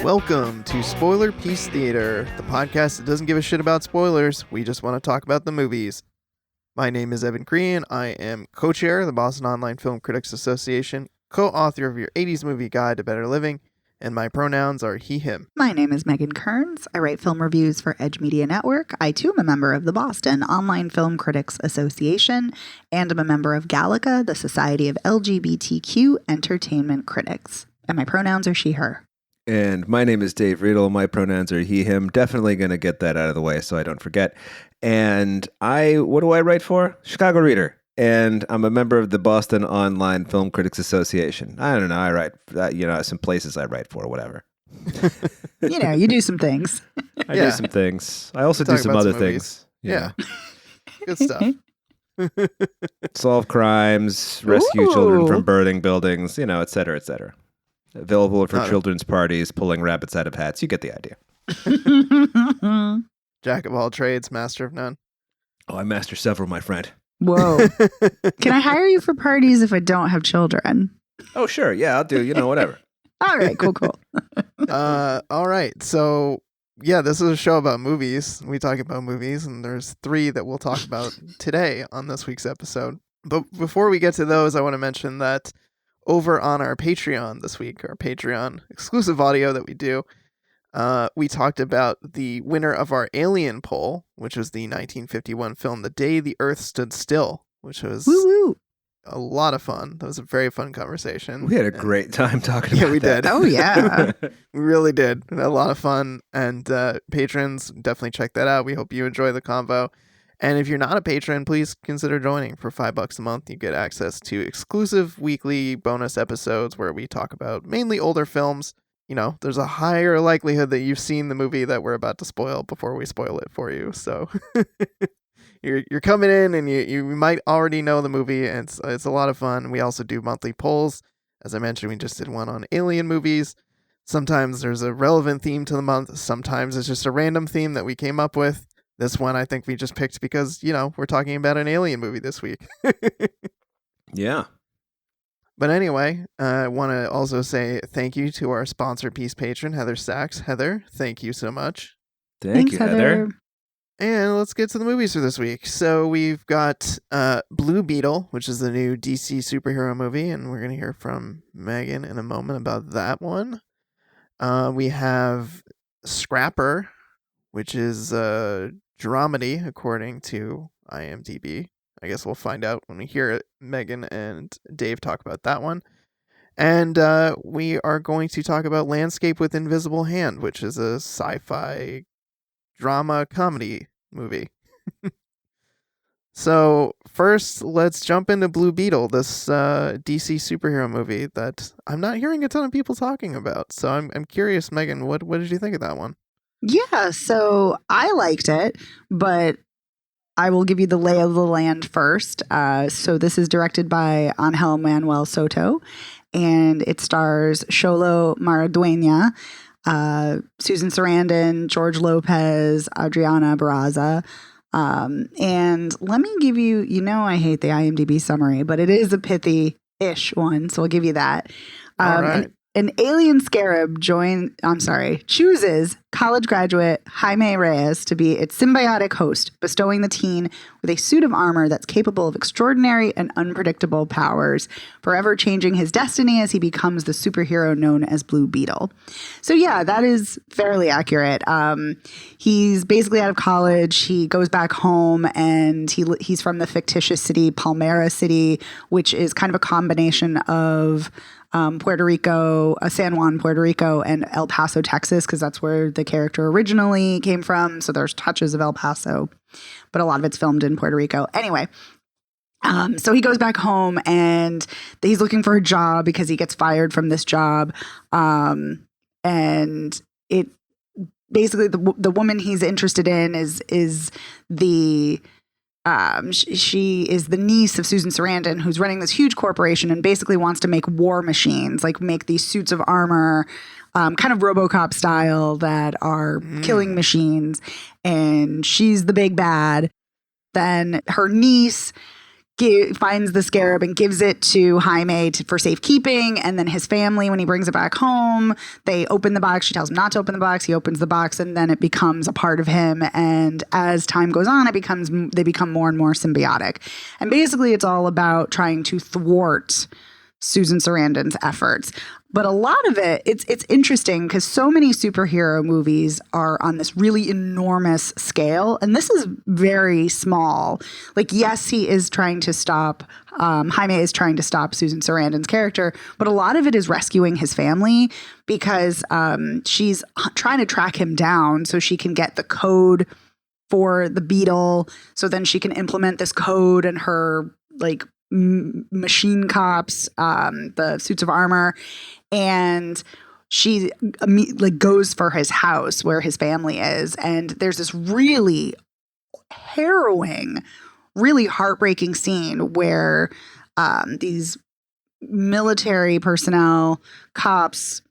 Welcome to Spoiler Peace Theater, the podcast that doesn't give a shit about spoilers. We just want to talk about the movies. My name is Evan Crean. I am co-chair of the Boston Online Film Critics Association, co-author of your 80s movie guide to better living, and my pronouns are he, him. My name is Megan Kearns. I write film reviews for Edge Media Network. I, too, am a member of the Boston Online Film Critics Association, and am a member of Gallica, the Society of LGBTQ Entertainment Critics. And my pronouns are she, her. And my name is Dave Riedel. My pronouns are he, him. Definitely going to get that out of the way so I don't forget. And what do I write for? Chicago Reader. And I'm a member of the Boston Online Film Critics Association. I don't know. I write, some places I write for, whatever. You do some things. I do some things. I also do some other things. Yeah. Good stuff. Solve crimes, rescue children from burning buildings, et cetera, et cetera. Available for children's parties, pulling rabbits out of hats. You get the idea. Jack of all trades, master of none. Oh, I master several, my friend. Whoa. Can I hire you for parties if I don't have children? Oh, sure. Yeah, I'll do, whatever. All right, cool. All right. So, yeah, this is a show about movies. We talk about movies, and there's 3 that we'll talk about today on this week's episode. But before we get to those, I want to mention that over on our Patreon this week, our Patreon exclusive audio that we do, we talked about the winner of our Alien poll, which was the 1951 film The Day the Earth Stood Still, which was a lot of fun. That was a very fun conversation. We had a great time talking about that. Yeah, we did. Oh, yeah. We really did. We had a lot of fun. And patrons, definitely check that out. We hope you enjoy the convo. And if you're not a patron, please consider joining. For $5 a month, you get access to exclusive weekly bonus episodes where we talk about mainly older films. There's a higher likelihood that you've seen the movie that we're about to spoil before we spoil it for you. So you're coming in and you might already know the movie, and it's a lot of fun. We also do monthly polls. As I mentioned, we just did one on alien movies. Sometimes there's a relevant theme to the month. Sometimes it's just a random theme that we came up with. This one I think we just picked because, we're talking about an alien movie this week. Yeah. But anyway, I want to also say thank you to our sponsor piece patron, Heather Sachs. Heather, thank you so much. Thanks, Heather. And let's get to the movies for this week. So we've got Blue Beetle, which is the new DC superhero movie, and we're going to hear from Megan in a moment about that one. We have Scrapper, which is a dramedy, according to IMDb. I guess we'll find out when we hear Megan and Dave talk about that one. And we are going to talk about Landscape with Invisible Hand, which is a sci-fi drama comedy movie. So first, let's jump into Blue Beetle, this DC superhero movie that I'm not hearing a ton of people talking about. So I'm curious, Megan, what did you think of that one? Yeah, so I liked it, but I will give you the lay of the land first. So this is directed by Angel Manuel Soto, and it stars Xolo Maridueña, Susan Sarandon, George Lopez, Adriana Barraza. And let me give you, I hate the IMDb summary, but it is a pithy-ish one, so I'll give you that. All right. An alien scarab chooses college graduate Jaime Reyes to be its symbiotic host, bestowing the teen with a suit of armor that's capable of extraordinary and unpredictable powers, forever changing his destiny as he becomes the superhero known as Blue Beetle. So yeah, that is fairly accurate. He's basically out of college. He goes back home, and he's from the fictitious city, Palmera City, which is kind of a combination of Puerto Rico, San Juan, Puerto Rico, and El Paso, Texas, because that's where the character originally came from. So there's touches of El Paso, but a lot of it's filmed in Puerto Rico. Anyway, so he goes back home and he's looking for a job because he gets fired from this job. And it basically the woman he's interested in is the she is the niece of Susan Sarandon, who's running this huge corporation and basically wants to make war machines, like make these suits of armor, kind of RoboCop style, that are killing machines. And she's the big bad. Then her niece finds the scarab and gives it to Jaime for safekeeping. And then his family, when he brings it back home, they open the box. She tells him not to open the box. He opens the box, and then it becomes a part of him. And as time goes on, they become more and more symbiotic. And basically, it's all about trying to thwart Susan Sarandon's efforts. But a lot of it's interesting because so many superhero movies are on this really enormous scale, and this is very small. Like, yes, he is trying to stop, Jaime is trying to stop Susan Sarandon's character, but a lot of it is rescuing his family because she's trying to track him down so she can get the code for the Beetle, so then she can implement this code in her, like, machine cops, the suits of armor, and she like goes for his house where his family is, and there's this really harrowing, really heartbreaking scene where these military personnel, cops,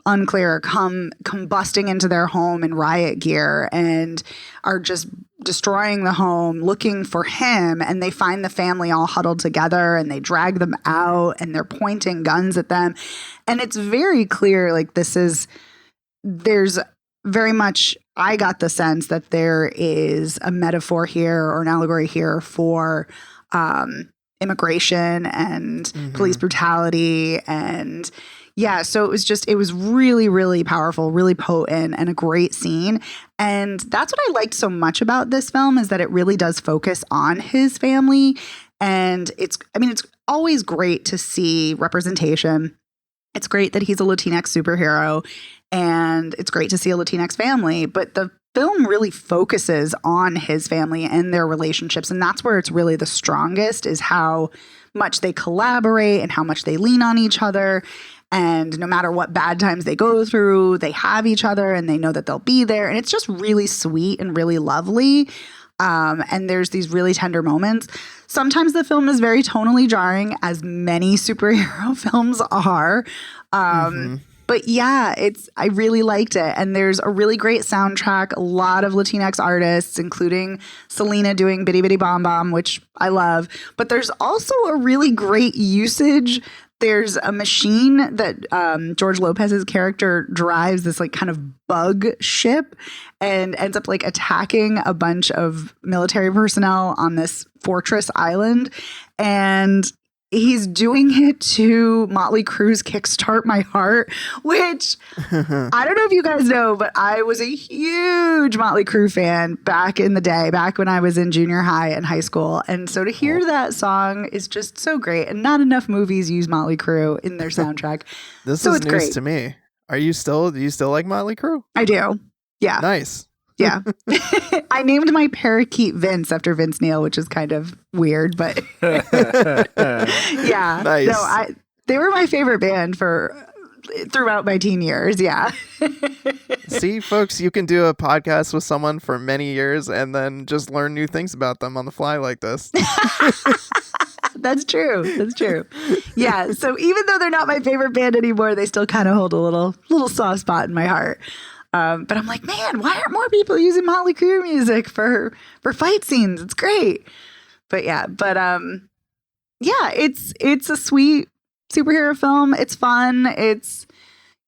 unclear, come busting into their home in riot gear and are just destroying the home, looking for him. And they find the family all huddled together and they drag them out and they're pointing guns at them. And it's very clear, like, there's very much, I got the sense that there is a metaphor here or an allegory here for immigration and police brutality. And yeah, so it was really, really powerful, really potent, and a great scene. And that's what I liked so much about this film, is that it really does focus on his family. And it's always great to see representation. It's great that he's a Latinx superhero, and it's great to see a Latinx family, but the film really focuses on his family and their relationships. And that's where it's really the strongest, is how much they collaborate and how much they lean on each other. And no matter what bad times they go through, they have each other and they know that they'll be there. And it's just really sweet and really lovely. And there's these really tender moments. Sometimes the film is very tonally jarring, as many superhero films are. But yeah, I really liked it. And there's a really great soundtrack, a lot of Latinx artists, including Selena doing Bitty Bitty Bomb Bomb, which I love. But there's also a really great usage. There's a machine that George Lopez's character drives, this like kind of bug ship, and ends up like attacking a bunch of military personnel on this fortress island. And he's doing it to Motley Crue's Kickstart My Heart, which I don't know if you guys know, but I was a huge Motley Crue fan back in the day, back when I was in junior high and high school. And so to hear that song is just so great. And not enough movies use Motley Crue in their soundtrack. This so is it's news great to me. Do you still like Motley Crue? I do. Yeah. Nice. Yeah. I named my parakeet Vince after Vince Neil, which is kind of weird, but yeah. Nice. No, they were my favorite band throughout my teen years. Yeah. See, folks, you can do a podcast with someone for many years and then just learn new things about them on the fly like this. That's true. That's true. Yeah. So even though they're not my favorite band anymore, they still kind of hold a little soft spot in my heart. But I'm like, man, why aren't more people using Motley Crue music for fight scenes? It's great. But yeah, it's a sweet superhero film. It's fun. It's,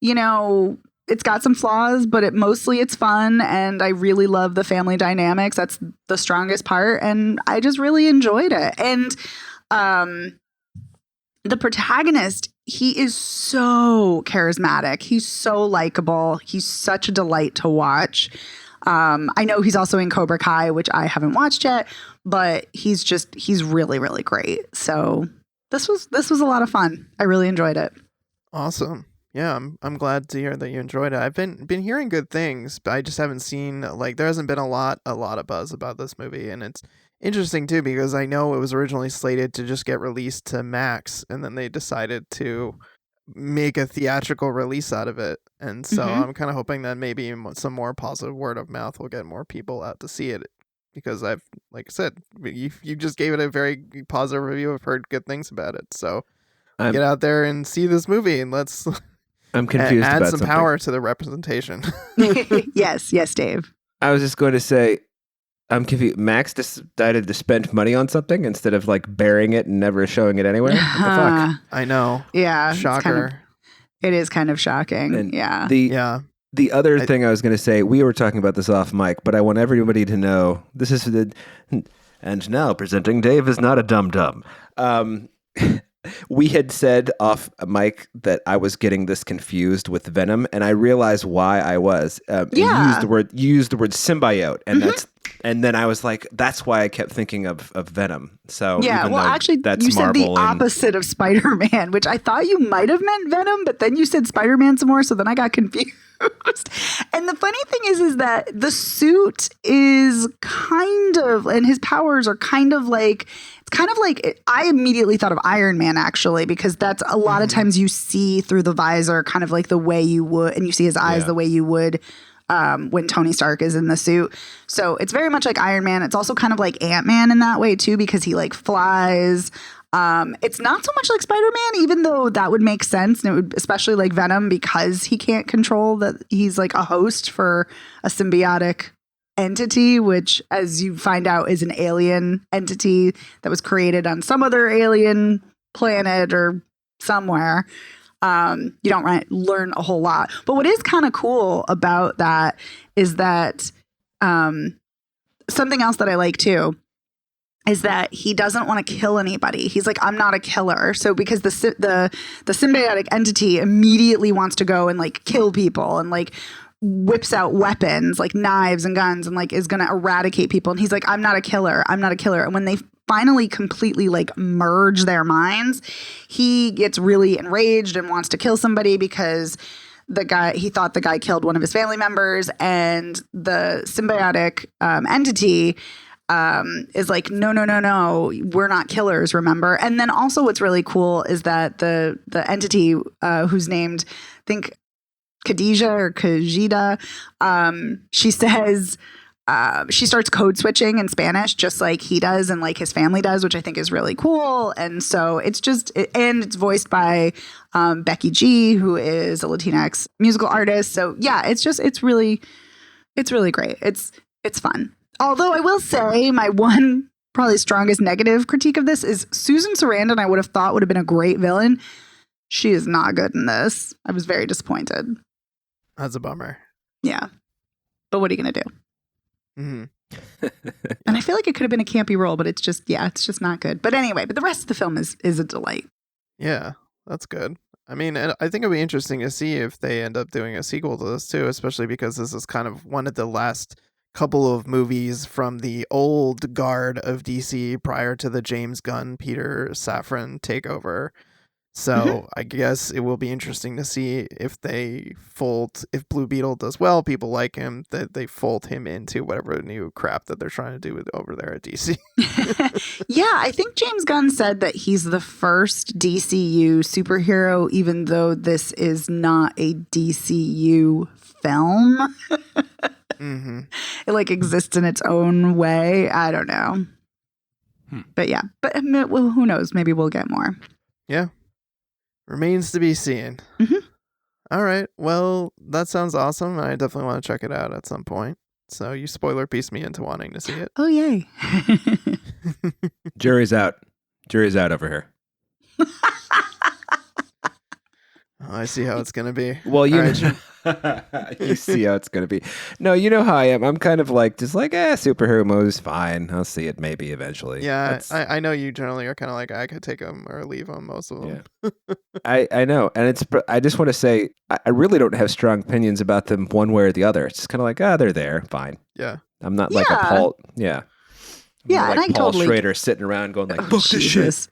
it's got some flaws, but mostly it's fun. And I really love the family dynamics. That's the strongest part. And I just really enjoyed it. And the protagonist, he is so charismatic. He's so likable. He's such a delight to watch. I know he's also in Cobra Kai, which I haven't watched yet, but he's really, really great. So this was a lot of fun. I really enjoyed it. Awesome. Yeah, I'm glad to hear that you enjoyed it. I've been hearing good things, but I just haven't seen, like, there hasn't been a lot of buzz about this movie, and it's interesting too because I know it was originally slated to just get released to Max, and then they decided to make a theatrical release out of it. And so I'm kind of hoping that maybe some more positive word of mouth will get more people out to see it, because like I said, you just gave it a very positive review. I've heard good things about it. So get out there and see this movie, and I'm confused add about some something. power to the representation. Yes, Dave. I was just going to say, I'm confused. Max decided to spend money on something instead of like burying it and never showing it anywhere. What the fuck? I know. Yeah. Shocker. It is kind of shocking. And yeah. The other thing I was going to say, we were talking about this off mic, but I want everybody to know this is the. And now presenting Dave is not a dum-dum. We had said off mic that I was getting this confused with Venom, and I realized why I was. You used the word symbiote, and and then I was like, that's why I kept thinking of Venom. So yeah, well, actually, that's you said Marvel the opposite of Spider-Man, which I thought you might have meant Venom, but then you said Spider-Man some more, so then I got confused. And the funny thing is that the suit is kind of, and his powers are kind of like, I immediately thought of Iron Man, actually, because that's a lot of times you see through the visor kind of like the way you would, and you see his eyes the way you would when Tony Stark is in the suit. So it's very much like Iron Man. It's also kind of like Ant-Man in that way too, because he like flies. It's not so much like Spider-Man, even though that would make sense. And it would especially like Venom, because he can't control that he's like a host for a symbiotic entity, which, as you find out, is an alien entity that was created on some other alien planet or somewhere. You don't learn a whole lot. But what is kind of cool about that is that something else that I like too is that he doesn't want to kill anybody. He's like, I'm not a killer. So because the symbiotic entity immediately wants to go and like kill people and like whips out weapons like knives and guns and like is going to eradicate people. And he's like, I'm not a killer. I'm not a killer. And when they finally completely like merge their minds, he gets really enraged and wants to kill somebody because he thought the guy killed one of his family members, and the symbiotic entity is like, no, we're not killers, remember? And then also what's really cool is that the entity who's named, I think, Khadija or Kajida, she says, she starts code switching in Spanish just like he does and like his family does, which I think is really cool. And so it's and it's voiced by Becky G, who is a Latinx musical artist. So yeah, it's really great. It's fun. Although I will say my one probably strongest negative critique of this is Susan Sarandon, I would have thought would have been a great villain. She is not good in this. I was very disappointed. That's a bummer. Yeah. But what are you going to do? Mm-hmm. And I feel like it could have been a campy role, but it's just not good. But anyway, the rest of the film is a delight. Yeah, that's good. I mean, I think it'll be interesting to see if they end up doing a sequel to this too, especially because this is kind of one of the last couple of movies from the old guard of DC prior to the James Gunn, Peter Safran takeover. So I guess it will be interesting to see if if Blue Beetle does well, people like him, that they fold him into whatever new crap that they're trying to do over there at DC. Yeah, I think James Gunn said that he's the first DCU superhero, even though this is not a DCU film. It like exists in its own way. I don't know. But yeah, well, who knows? Maybe we'll get more. Yeah. Remains to be seen. All right. Well, that sounds awesome. I definitely want to check it out at some point. So you spoiler pieced me into wanting to see it. Oh, yay. Jury's out. Jury's out over here. I see how it's going to be. Well, you see how it's going to be. No, you know how I am. I'm kind of like, just like, superhero movie's fine. I'll see it maybe eventually. Yeah, I know you generally are kind of like, I could take them or leave them, most of them. Yeah. I know. And I just want to say, I really don't have strong opinions about them one way or the other. It's just kind of like, they're there. Fine. Yeah. I'm not like a Paul. Yeah. Yeah, like and I Paul totally Schrader sitting around going like, book this shit.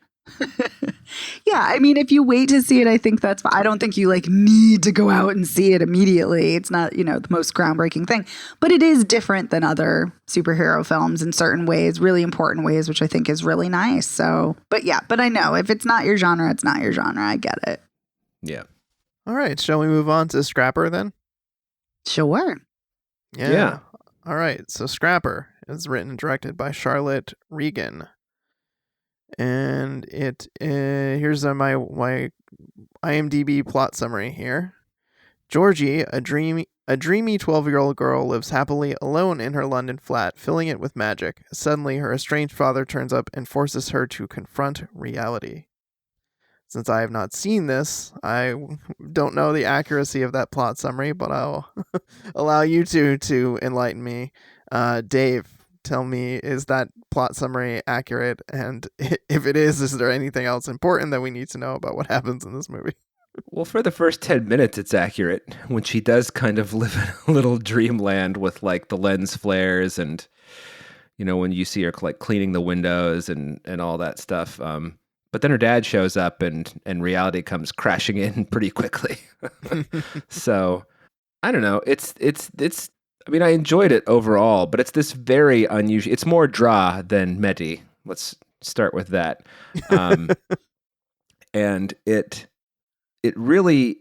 Yeah, I mean, if you wait to see it, I think that's fine. I don't think you like need to go out and see it immediately. It's not, the most groundbreaking thing, but it is different than other superhero films in certain ways, really important ways, which I think is really nice. So, but I know if it's not your genre, it's not your genre. I get it. Yeah. All right. Shall we move on to Scrapper then? Sure. Yeah. All right. So Scrapper is written and directed by Charlotte Regan. And here's my IMDb plot summary here. Georgie, a A dreamy 12-year-old girl lives happily alone in her London flat, filling it with magic. Suddenly, her estranged father turns up and forces her to confront reality. Since I have not seen this, I don't know the accuracy of that plot summary, but I'll allow you to enlighten me. Dave, tell me, is that plot summary accurate? And if it is there anything else important that we need to know about what happens in this movie? Well, for the first 10 minutes, it's accurate when she does kind of live in a little dreamland with like the lens flares and, when you see her like cleaning the windows and all that stuff. But then her dad shows up and reality comes crashing in pretty quickly. So I don't know. It's, I mean, I enjoyed it overall, but it's this very unusual, it's more draw than Medi. Let's start with that. And it really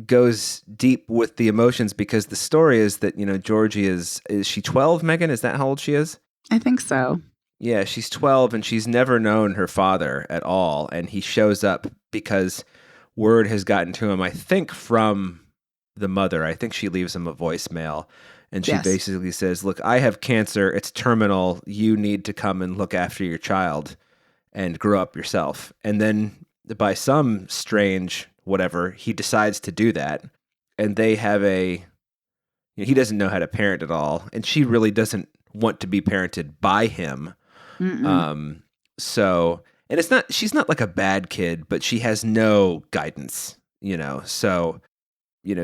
goes deep with the emotions because the story is that, Georgie is she 12, Megan? Is that how old she is? I think so. Yeah, she's 12 and she's never known her father at all. And he shows up because word has gotten to him, I think, from the mother. I think she leaves him a voicemail. And she basically says, look, I have cancer. It's terminal. You need to come and look after your child and grow up yourself. And then by some strange whatever, he decides to do that. And they have he doesn't know how to parent at all. And she really doesn't want to be parented by him. So, and she's not like a bad kid, but she has no guidance, so,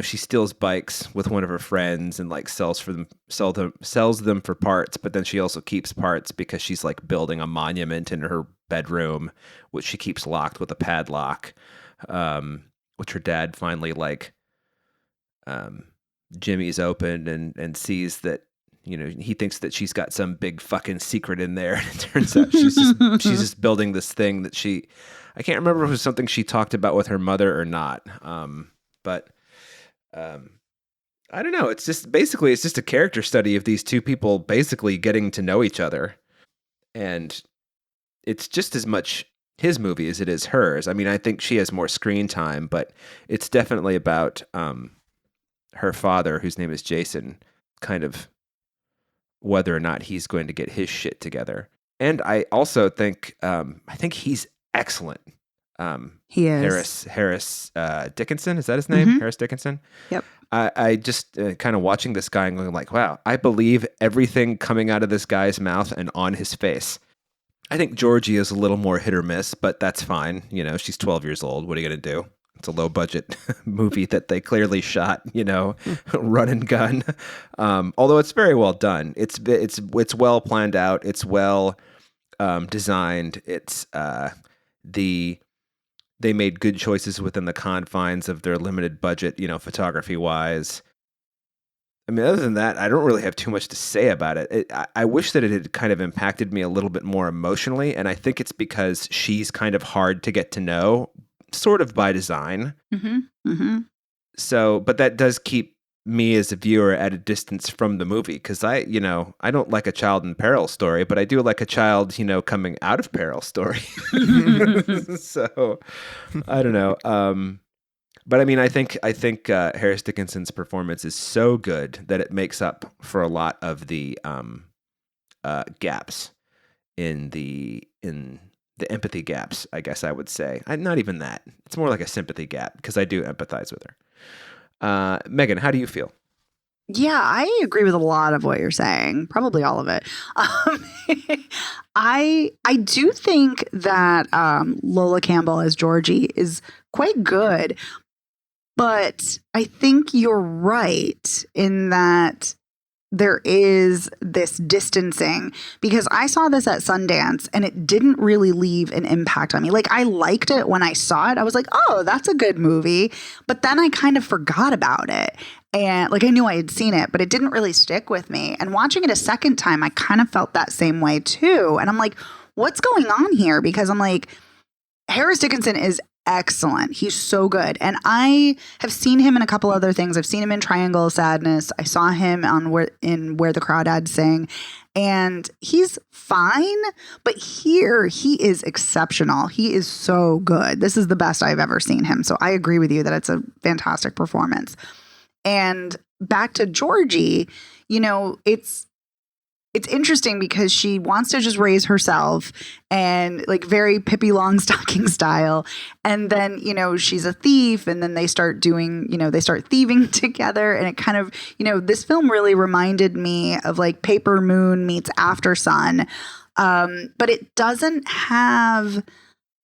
she steals bikes with one of her friends and like sells them for parts. But then she also keeps parts because she's like building a monument in her bedroom, which she keeps locked with a padlock, which her dad finally Jimmy's opened and sees that, he thinks that she's got some big fucking secret in there. And it turns out she's just building this thing that I can't remember if it was something she talked about with her mother or not. But I don't know. It's just a character study of these two people basically getting to know each other. And it's just as much his movie as it is hers. I mean, I think she has more screen time, but it's definitely about her father, whose name is Jason, kind of whether or not he's going to get his shit together. And I also think he's excellent. He is. Harris Dickinson, is that his name? Harris Dickinson? Yep. I just kind of watching this guy and going like, wow, I believe everything coming out of this guy's mouth and on his face. I think Georgie is a little more hit or miss, but that's fine. She's 12 years old. What are you going to do? It's a low budget movie that they clearly shot, run and gun. Although it's very well done. It's well planned out. It's well designed. It's they made good choices within the confines of their limited budget, photography wise. I mean, other than that, I don't really have too much to say about it. I wish that it had kind of impacted me a little bit more emotionally. And I think it's because she's kind of hard to get to know, sort of by design. So, but that does keep me as a viewer at a distance from the movie. Cause I don't like a child in peril story, but I do like a child, coming out of peril story. So I don't know. But I mean, I think Harris Dickinson's performance is so good that it makes up for a lot of the gaps in the empathy gaps, I guess I would say. Not even that. It's more like a sympathy gap because I do empathize with her. Megan, how do you feel? Yeah, I agree with a lot of what you're saying, probably all of it. I do think that Lola Campbell as Georgie is quite good, but I think you're right in that there is this distancing because I saw this at Sundance and it didn't really leave an impact on me. Like I liked it when I saw it. I was like, oh, that's a good movie. But then I kind of forgot about it. And like I knew I had seen it, but it didn't really stick with me. And watching it a second time, I kind of felt that same way too. And I'm like, what's going on here? Because I'm like, Harris Dickinson is excellent. He's so good. And I have seen him in a couple other things. I've seen him in Triangle of Sadness. I saw him on Where the Crawdads Sing. And he's fine, but here he is exceptional. He is so good. This is the best I've ever seen him. So I agree with you that it's a fantastic performance. And back to Georgie, it's interesting because she wants to just raise herself and like very Pippi Longstocking style. And then, she's a thief, and then they start thieving together. And it kind of, this film really reminded me of like Paper Moon meets After Sun. But it doesn't have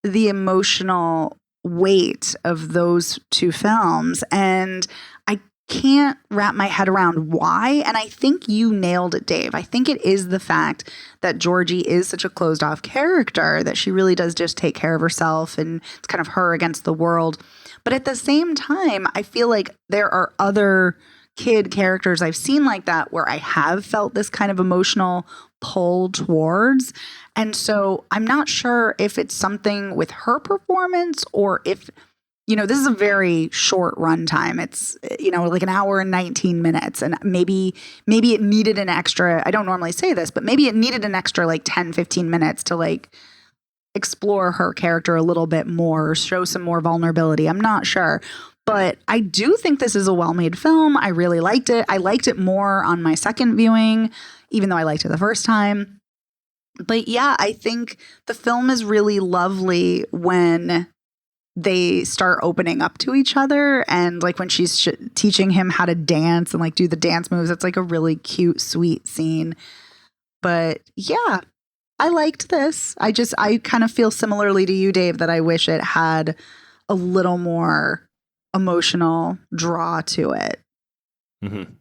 the emotional weight of those two films. And I can't wrap my head around why. And I think you nailed it, Dave. I think it is the fact that Georgie is such a closed off character, that she really does just take care of herself, and it's kind of her against the world. But at the same time, I feel like there are other kid characters I've seen like that where I have felt this kind of emotional pull towards. And so I'm not sure if it's something with her performance, or if this is a very short runtime. It's, like an hour and 19 minutes. And maybe it needed an extra, I don't normally say this, but maybe it needed an extra like 10, 15 minutes to like explore her character a little bit more, show some more vulnerability. I'm not sure. But I do think this is a well-made film. I really liked it. I liked it more on my second viewing, even though I liked it the first time. But yeah, I think the film is really lovely when they start opening up to each other, and like when she's teaching him how to dance and like do the dance moves. It's like a really cute, sweet scene. But yeah, I liked this. I kind of feel similarly to you, Dave, that I wish it had a little more emotional draw to it. Mm-hmm.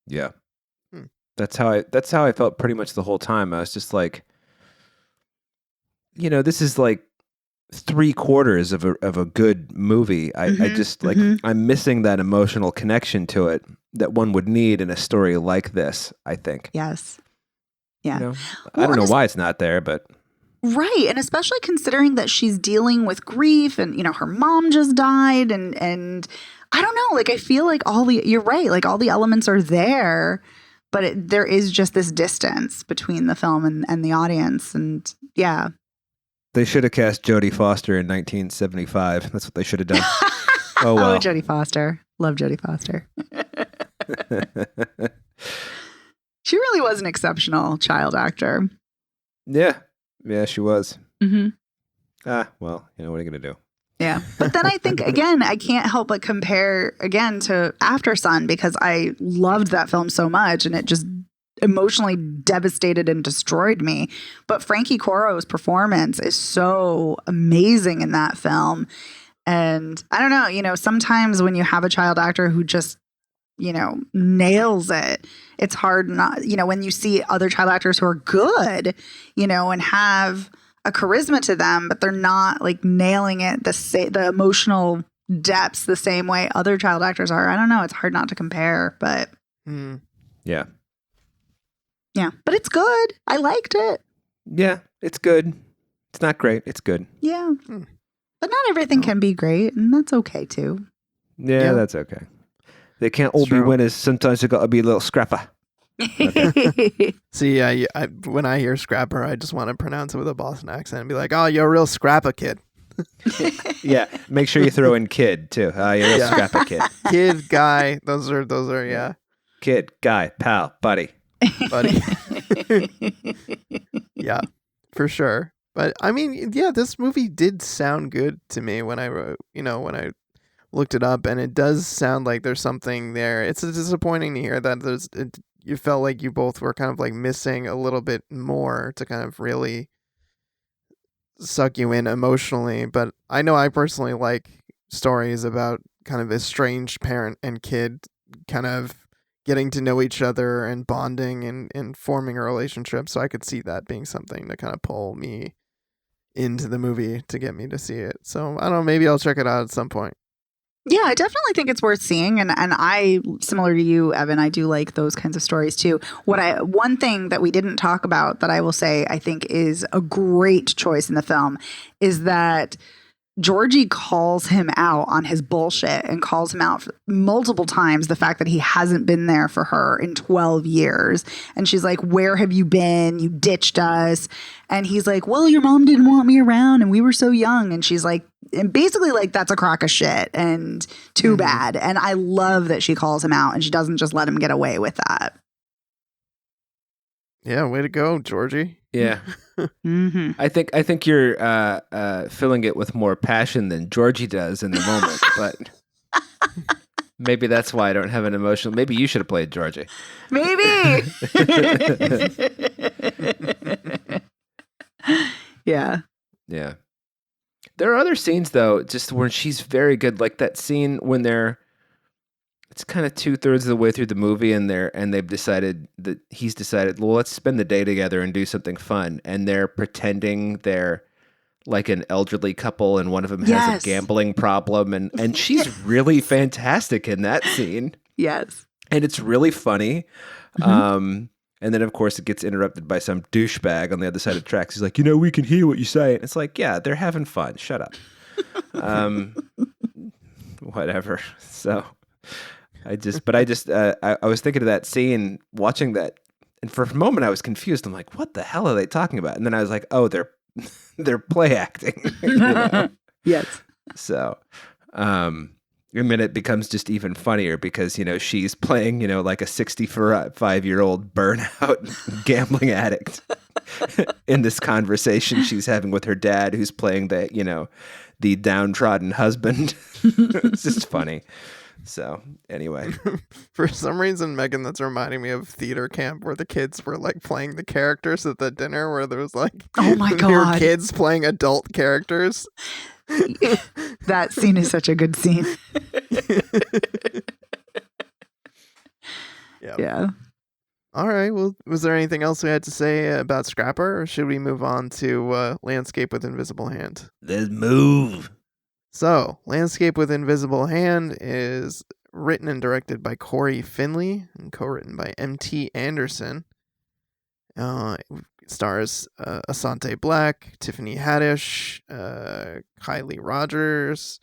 Yeah. That's how I felt pretty much the whole time. I was just like, this is like 3/4 of a good movie. I just like, I'm missing that emotional connection to it that one would need in a story like this, I think. Yes. Yeah. I don't know why it's not there, but. Right. And especially considering that she's dealing with grief, and, her mom just died, and I don't know, like, I feel like you're right, like all the elements are there, but there is just this distance between the film and the audience. And yeah. They should have cast Jodie Foster in 1975. That's what they should have done. Oh, well. Oh, Jodie Foster. Love Jodie Foster. She really was an exceptional child actor. Yeah. Yeah, she was. Mm-hmm. Well, what are you going to do? Yeah. But then I think, again, I can't help but compare again to After Sun, because I loved that film so much, and it just emotionally devastated and destroyed me. But Frankie Coro's performance is so amazing in that film. And I don't know, sometimes when you have a child actor who just, nails it, it's hard not, when you see other child actors who are good, and have a charisma to them, but they're not like nailing it, the emotional depths the same way other child actors are. I don't know. It's hard not to compare, but yeah. Yeah, but it's good. I liked it. Yeah, it's good. It's not great. It's good. Yeah. But not everything can be great, and that's okay too. Yeah, that's okay. They can't all be winners. Sometimes you got to be a little scrapper. Okay. See, when I hear scrapper, I just want to pronounce it with a Boston accent and be like, "Oh, you're a real scrapper kid." Yeah, make sure you throw in kid too. You're a real scrapper kid. Kid, guy. Those are yeah. Kid, guy, pal, buddy. Yeah, for sure. But I mean, yeah, this movie did sound good to me when I wrote, when I looked it up, and it does sound like there's something there. It's disappointing to hear that you felt like you both were kind of like missing a little bit more to kind of really suck you in emotionally. But I know I personally like stories about kind of estranged parent and kid kind of getting to know each other and bonding and forming a relationship. So I could see that being something to kind of pull me into the movie to get me to see it. So I don't know, maybe I'll check it out at some point. Yeah, I definitely think it's worth seeing. And I, similar to you, Evan, I do like those kinds of stories too. One thing that we didn't talk about that I will say I think is a great choice in the film is that Georgie calls him out on his bullshit and calls him out multiple times, the fact that he hasn't been there for her in 12 years. And she's like, "Where have you been? You ditched us." And he's like, "Well, your mom didn't want me around and we were so young." And she's like, and basically like that's a crock of shit and too bad. And I love that she calls him out and she doesn't just let him get away with that. Yeah, way to go, Georgie. Yeah. Mm-hmm. I think you're filling it with more passion than Georgie does in the moment, but maybe that's why I don't have an emotional. Maybe you should have played Georgie. Maybe. Yeah. Yeah. There are other scenes though, just where she's very good. Like that scene when it's kind of 2/3 of the way through the movie, and he's decided, well, let's spend the day together and do something fun. And they're pretending they're like an elderly couple, and one of them has a gambling problem, and she's really fantastic in that scene. Yes. And it's really funny. And then, of course, it gets interrupted by some douchebag on the other side of the tracks. He's like, we can hear what you say. And it's like, yeah, they're having fun. Shut up. Whatever. So I was thinking of that scene, watching that. And for a moment, I was confused. I'm like, what the hell are they talking about? And then I was like, oh, they're play acting. Yes. So, and then it becomes just even funnier because, she's playing, like a 65-year-old burnout gambling addict in this conversation she's having with her dad, who's playing the downtrodden husband. It's just funny. So anyway, for some reason, Megan, that's reminding me of theater camp where the kids were like playing the characters at the dinner, where there was like, oh my there were God, kids playing adult characters. That scene is such a good scene. Yeah. All right. Well, was there anything else we had to say about Scrapper, or should we move on to Landscape with Invisible Hand? Let's move. So, Landscape with Invisible Hand is written and directed by Corey Finley and co-written by M.T. Anderson. Stars Asante Black, Tiffany Haddish, Kylie Rogers,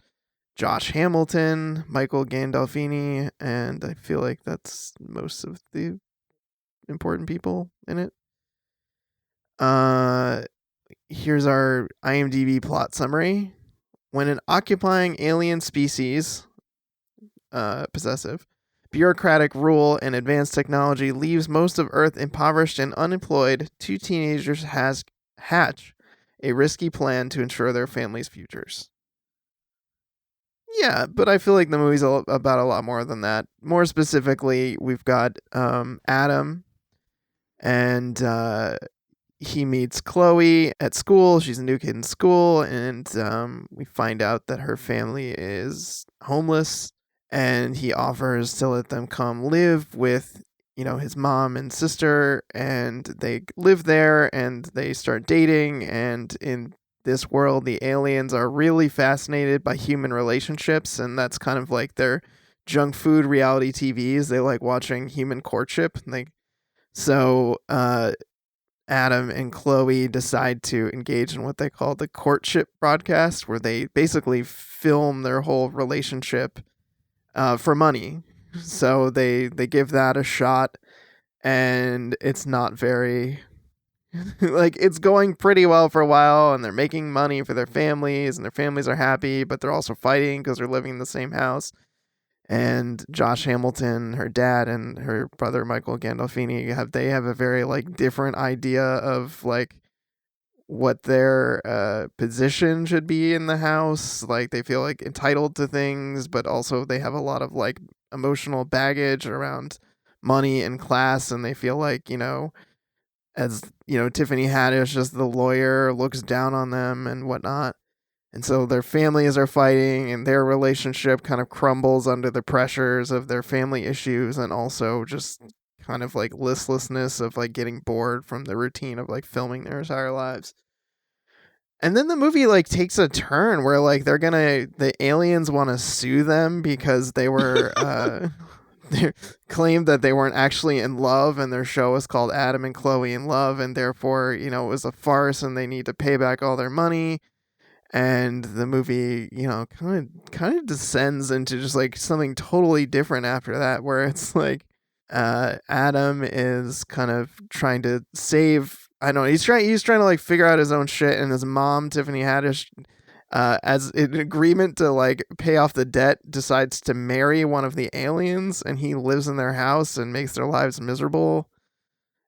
Josh Hamilton, Michael Gandolfini, and I feel like that's most of the important people in it. Here's our IMDb plot summary. When an occupying alien species, possessive, bureaucratic rule and advanced technology leaves most of Earth impoverished and unemployed, two teenagers hatch a risky plan to ensure their families' futures. Yeah, but I feel like the movie's about a lot more than that. More specifically, we've got Adam, and he meets Chloe at school. She's a new kid in school, and we find out that her family is homeless, and he offers to let them come live with, his mom and sister, and they live there, and they start dating, and in this world, the aliens are really fascinated by human relationships, and that's kind of like their junk food reality TVs. They like watching human courtship. So Adam and Chloe decide to engage in what they call the courtship broadcast, where they basically film their whole relationship for money. So they give that a shot, and it's not very like, it's going pretty well for a while, and they're making money for their families, and their families are happy, but they're also fighting because they're living in the same house. And Josh Hamilton, her dad, and her brother Michael Gandolfini have a very like different idea of like what their position should be in the house. Like, they feel like entitled to things, but also they have a lot of like emotional baggage around money and class, and they feel like, as Tiffany Haddish, just the lawyer, looks down on them and whatnot. And so their families are fighting, and their relationship kind of crumbles under the pressures of their family issues, and also just kind of like listlessness of like getting bored from the routine of like filming their entire lives. And then the movie like takes a turn where like the aliens want to sue them because they were they claimed that they weren't actually in love, and their show was called Adam and Chloe in Love, and therefore, it was a farce, and they need to pay back all their money. And the movie, kind of descends into just like something totally different after that, where it's like Adam is kind of trying to save. I don't know. He's trying to like figure out his own shit, and his mom, Tiffany Haddish, as an agreement to like pay off the debt, decides to marry one of the aliens, and he lives in their house and makes their lives miserable.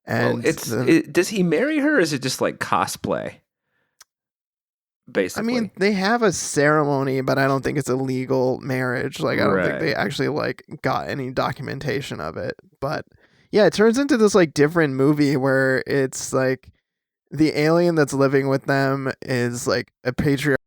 Well, And then, does he marry her, or is it just like cosplay? Basically, I mean, they have a ceremony, but I don't think it's a legal marriage. Like, I don't think they Right. actually like got any documentation of it. But yeah, it turns into this like different movie where it's like the alien that's living with them is like a patriarch